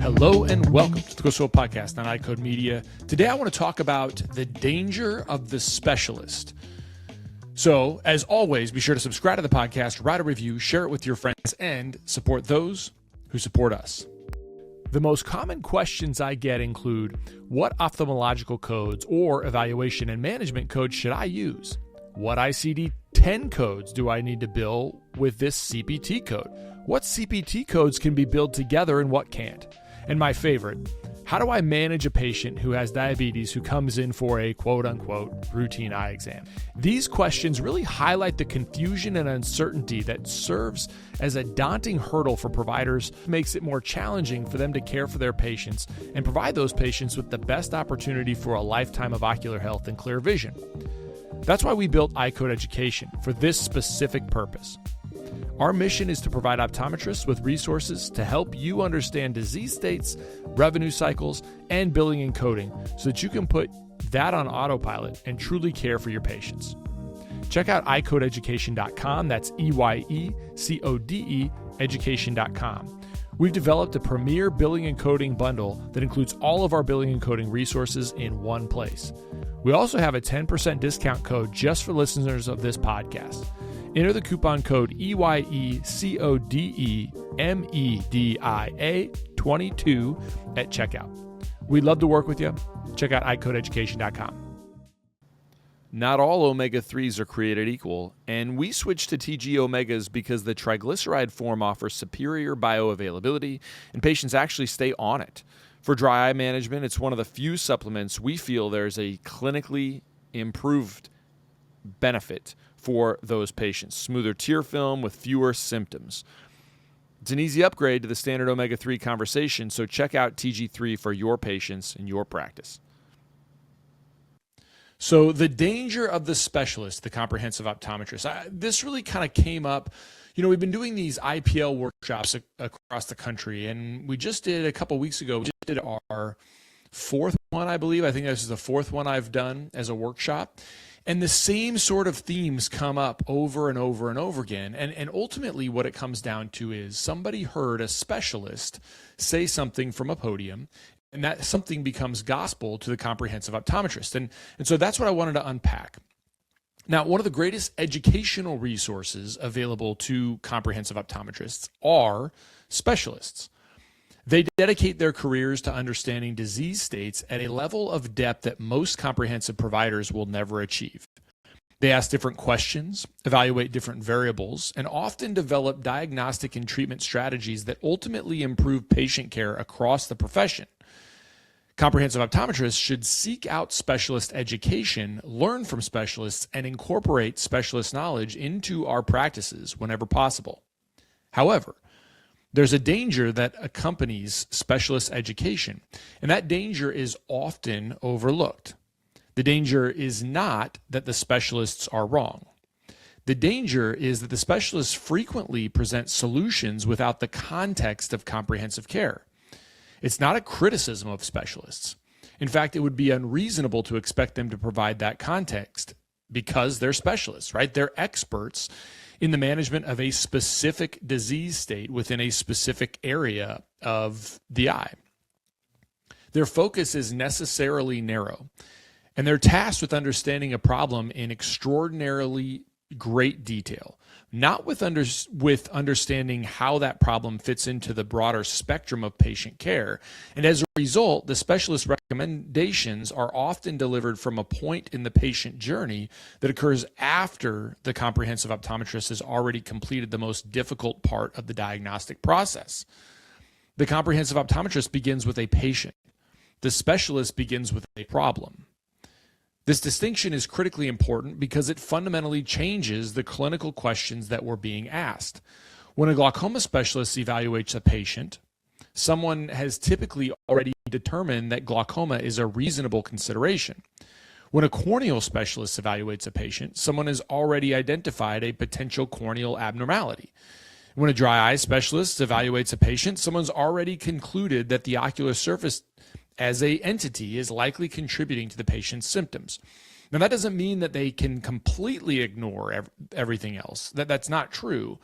Hello and welcome to the Go Slow Podcast on iCode Media. Today I want to talk about the danger of the specialist. So, as always, be sure to subscribe to the podcast, write a review, share it with your friends, and support those who support us. The most common questions I get include, what ophthalmological codes or evaluation and management codes should I use? What ICD-10 codes do I need to bill with this CPT code? What CPT codes can be billed together and what can't? And my favorite, how do I manage a patient who has diabetes who comes in for a quote-unquote routine eye exam? These questions really highlight the confusion and uncertainty that serves as a daunting hurdle for providers, makes it more challenging for them to care for their patients and provide those patients with the best opportunity for a lifetime of ocular health and clear vision. That's why we built iCode Education for this specific purpose. Our mission is to provide optometrists with resources to help you understand disease states, revenue cycles, and billing and coding so that you can put that on autopilot and truly care for your patients. Check out iCodeEducation.com. That's EYECODE education.com. We've developed a premier billing and coding bundle that includes all of our billing and coding resources in one place. We also have a 10% discount code just for listeners of this podcast. Enter the coupon code EYECODEMEDIA22 at checkout. We'd love to work with you. Check out iCodeEducation.com. Not all omega-3s are created equal, and we switched to TG omegas because the triglyceride form offers superior bioavailability, and patients actually stay on it. For dry eye management, it's one of the few supplements we feel there's a clinically improved benefit for those patients. Smoother tear film with fewer symptoms. It's an easy upgrade to the standard omega-3 conversation, so check out TG3 for your patients and your practice. So the danger of the specialist, the comprehensive optometrist, this really kind of came up. You know, we've been doing these IPL workshops across the country, and we just did a couple weeks ago, we just did our fourth one, I believe. I think this is the fourth one I've done as a workshop. And the same sort of themes come up over and over and over again. And ultimately what it comes down to is somebody heard a specialist say something from a podium, and that something becomes gospel to the comprehensive optometrist. And so that's what I wanted to unpack. Now, one of the greatest educational resources available to comprehensive optometrists are specialists. They dedicate their careers to understanding disease states at a level of depth that most comprehensive providers will never achieve. They ask different questions, evaluate different variables, and often develop diagnostic and treatment strategies that ultimately improve patient care across the profession. Comprehensive optometrists should seek out specialist education, learn from specialists, and incorporate specialist knowledge into our practices whenever possible. However, there's a danger that accompanies specialist education, and that danger is often overlooked. The danger is not that the specialists are wrong. The danger is that the specialists frequently present solutions without the context of comprehensive care. It's not a criticism of specialists. In fact, it would be unreasonable to expect them to provide that context because they're specialists, right? They're experts in the management of a specific disease state within a specific area of the eye. Their focus is necessarily narrow, and they're tasked with understanding a problem in extraordinarily great detail, not with understanding how that problem fits into the broader spectrum of patient care. And as a result, the specialist recommendations are often delivered from a point in the patient journey that occurs after the comprehensive optometrist has already completed the most difficult part of the diagnostic process. The comprehensive optometrist begins with a patient. The specialist begins with a problem. This distinction is critically important because it fundamentally changes the clinical questions that were being asked. When a glaucoma specialist evaluates a patient, someone has typically already determined that glaucoma is a reasonable consideration. When a corneal specialist evaluates a patient, someone has already identified a potential corneal abnormality. When a dry eye specialist evaluates a patient, someone's already concluded that the ocular surface as an entity is likely contributing to the patient's symptoms. Now, that doesn't mean that they can completely ignore everything else. That's not true.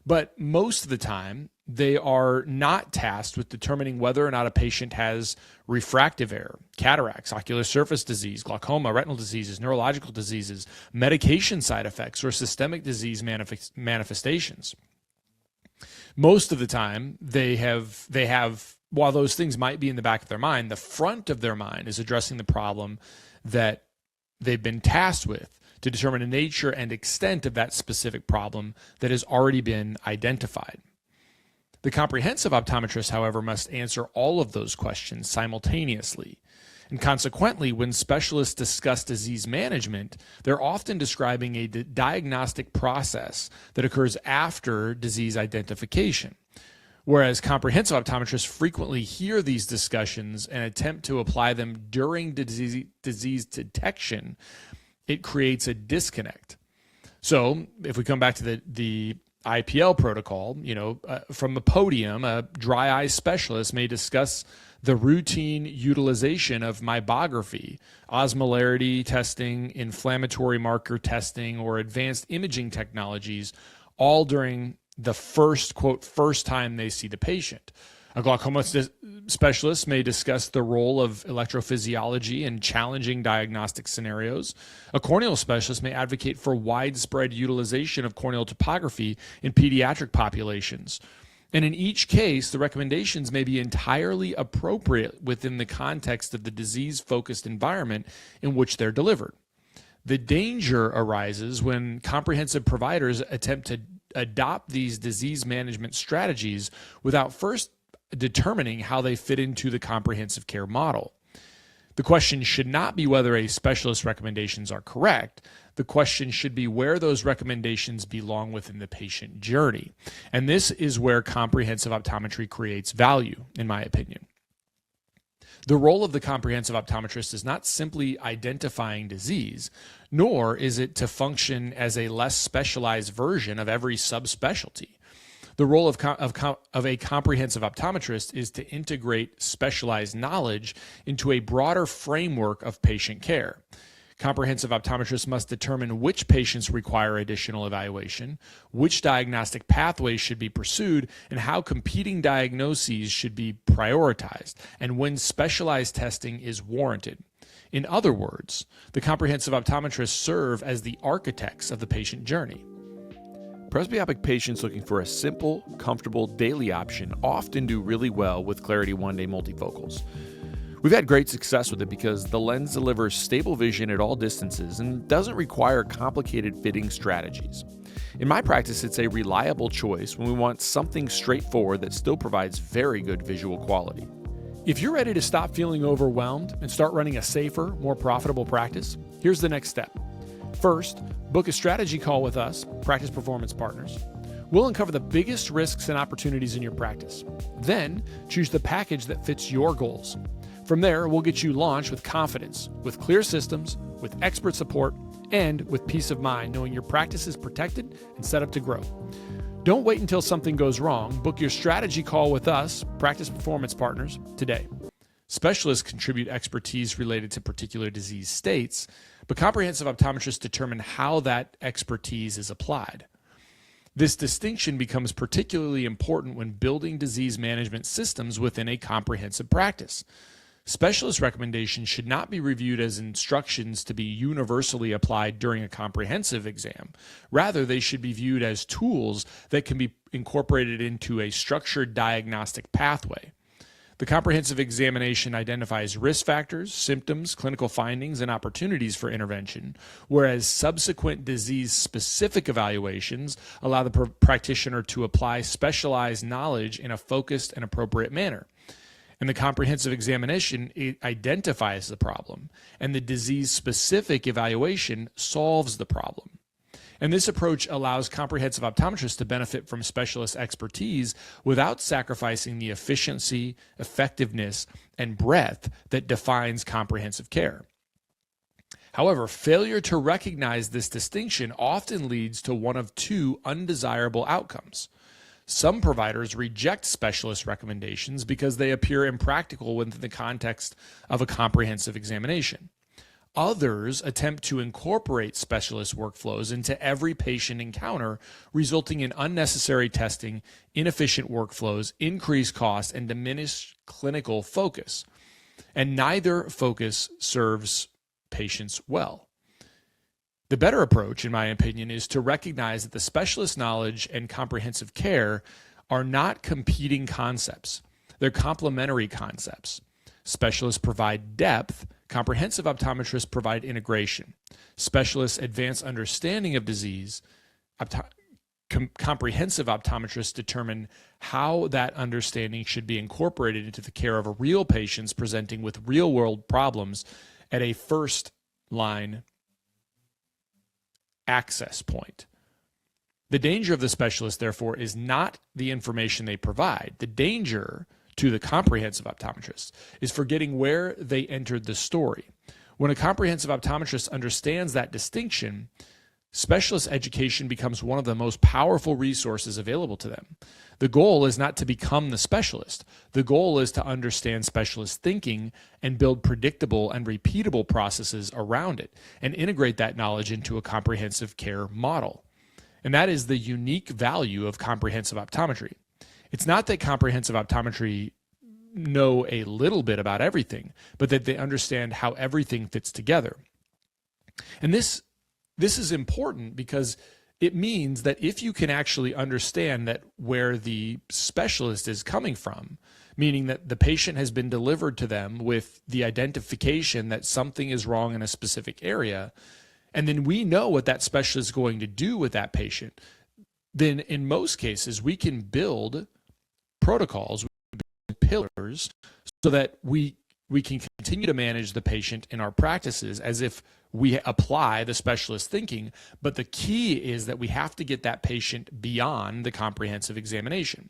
But most of the time, they are not tasked with determining whether or not a patient has refractive error, cataracts, ocular surface disease, glaucoma, retinal diseases, neurological diseases, medication side effects, or systemic disease manifestations. Most of the time, they have, while those things might be in the back of their mind, the front of their mind is addressing the problem that they've been tasked with to determine the nature and extent of that specific problem that has already been identified. The comprehensive optometrist, however, must answer all of those questions simultaneously. And consequently, when specialists discuss disease management, they're often describing a diagnostic process that occurs after disease identification. Whereas comprehensive optometrists frequently hear these discussions and attempt to apply them during disease detection, it creates a disconnect. So if we come back to the IPL protocol, from the podium, a dry eye specialist may discuss the routine utilization of meibography, osmolarity testing, inflammatory marker testing, or advanced imaging technologies, all during the first time they see the patient. A glaucoma specialist may discuss the role of electrophysiology in challenging diagnostic scenarios. A corneal specialist may advocate for widespread utilization of corneal topography in pediatric populations. And in each case, the recommendations may be entirely appropriate within the context of the disease-focused environment in which they're delivered. The danger arises when comprehensive providers attempt to adopt these disease management strategies without first determining how they fit into the comprehensive care model. The question should not be whether a specialist's recommendations are correct. The question should be where those recommendations belong within the patient journey. And this is where comprehensive optometry creates value, in my opinion. The role of the comprehensive optometrist is not simply identifying disease, nor is it to function as a less specialized version of every subspecialty. The role of a comprehensive optometrist is to integrate specialized knowledge into a broader framework of patient care. Comprehensive optometrists must determine which patients require additional evaluation, which diagnostic pathways should be pursued, and how competing diagnoses should be prioritized, and when specialized testing is warranted. In other words, the comprehensive optometrists serve as the architects of the patient journey. Presbyopic patients looking for a simple, comfortable daily option often do really well with Clarity One Day multifocals. We've had great success with it because the lens delivers stable vision at all distances and doesn't require complicated fitting strategies. In my practice, it's a reliable choice when we want something straightforward that still provides very good visual quality. If you're ready to stop feeling overwhelmed and start running a safer, more profitable practice, here's the next step. First, book a strategy call with us, Practice Performance Partners. We'll uncover the biggest risks and opportunities in your practice. Then, choose the package that fits your goals. From there, we'll get you launched with confidence, with clear systems, with expert support, and with peace of mind, knowing your practice is protected and set up to grow. Don't wait until something goes wrong. Book your strategy call with us, Practice Performance Partners, today. Specialists contribute expertise related to particular disease states, but comprehensive optometrists determine how that expertise is applied. This distinction becomes particularly important when building disease management systems within a comprehensive practice. Specialist recommendations should not be reviewed as instructions to be universally applied during a comprehensive exam. Rather, they should be viewed as tools that can be incorporated into a structured diagnostic pathway. The comprehensive examination identifies risk factors, symptoms, clinical findings, and opportunities for intervention, whereas subsequent disease-specific evaluations allow the practitioner to apply specialized knowledge in a focused and appropriate manner. And the comprehensive examination, it identifies the problem, and the disease-specific evaluation solves the problem. And this approach allows comprehensive optometrists to benefit from specialist expertise without sacrificing the efficiency, effectiveness, and breadth that defines comprehensive care. However, failure to recognize this distinction often leads to one of two undesirable outcomes. Some providers reject specialist recommendations because they appear impractical within the context of a comprehensive examination. Others attempt to incorporate specialist workflows into every patient encounter, resulting in unnecessary testing, inefficient workflows, increased costs, and diminished clinical focus. And neither focus serves patients well. The better approach, in my opinion, is to recognize that the specialist knowledge and comprehensive care are not competing concepts. They're complementary concepts. Specialists provide depth, comprehensive optometrists provide integration. Specialists advance understanding of disease. Comprehensive optometrists determine how that understanding should be incorporated into the care of real patients presenting with real-world problems at a first-line access point. The danger of the specialist, therefore, is not the information they provide. The danger to the comprehensive optometrist is forgetting where they entered the story. When a comprehensive optometrist understands that distinction, specialist education becomes one of the most powerful resources available to them. The goal is not to become the specialist. The goal is to understand specialist thinking and build predictable and repeatable processes around it and integrate that knowledge into a comprehensive care model. And that is the unique value of comprehensive optometry. It's not that comprehensive optometry know a little bit about everything, but that they understand how everything fits together. And this is important because it means that if you can actually understand that where the specialist is coming from, meaning that the patient has been delivered to them with the identification that something is wrong in a specific area, and then we know what that specialist is going to do with that patient, then in most cases we can build protocols, pillars, so that we can continue to manage the patient in our practices as if we apply the specialist thinking. But the key is that we have to get that patient beyond the comprehensive examination.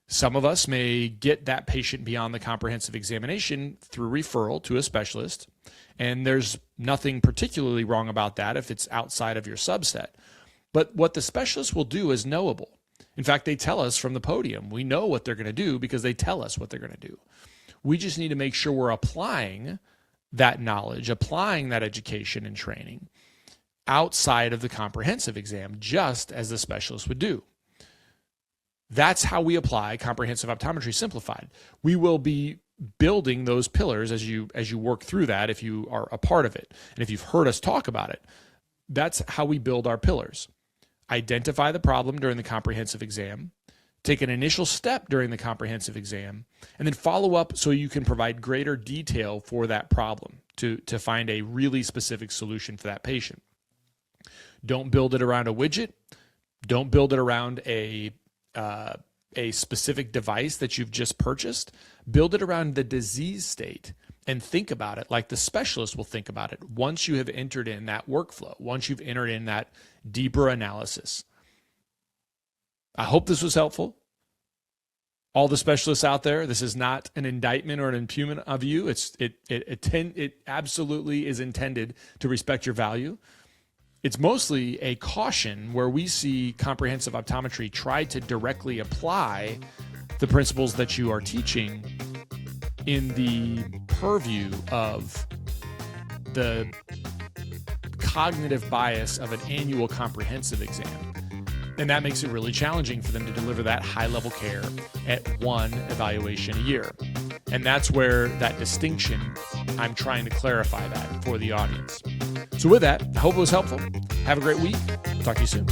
Some of us may get that patient beyond the comprehensive examination through referral to a specialist, and there's nothing particularly wrong about that if it's outside of your subset. But what the specialist will do is knowable. In fact, they tell us from the podium. We know what they're going to do because they tell us what they're going to do. We just need to make sure we're applying that knowledge, applying that education and training outside of the comprehensive exam, just as the specialist would do. That's how we apply comprehensive optometry simplified. We will be building those pillars as you work through that, if you are a part of it. And if you've heard us talk about it, that's how we build our pillars. Identify the problem during the comprehensive exam, take an initial step during the comprehensive exam, and then follow up so you can provide greater detail for that problem to find a really specific solution for that patient. Don't build it around a widget. Don't build it around a specific device that you've just purchased. Build it around the disease state and think about it like the specialist will think about it once you have entered in that workflow, once you've entered in that deeper analysis. I hope this was helpful. All the specialists out there, this is not an indictment or an impugnment of you. It absolutely is intended to respect your value. It's mostly a caution where we see comprehensive optometry try to directly apply the principles that you are teaching in the purview of the cognitive bias of an annual comprehensive exam. And that makes it really challenging for them to deliver that high-level care at one evaluation a year. And that's where that distinction, I'm trying to clarify that for the audience. So with that, I hope it was helpful. Have a great week. Talk to you soon.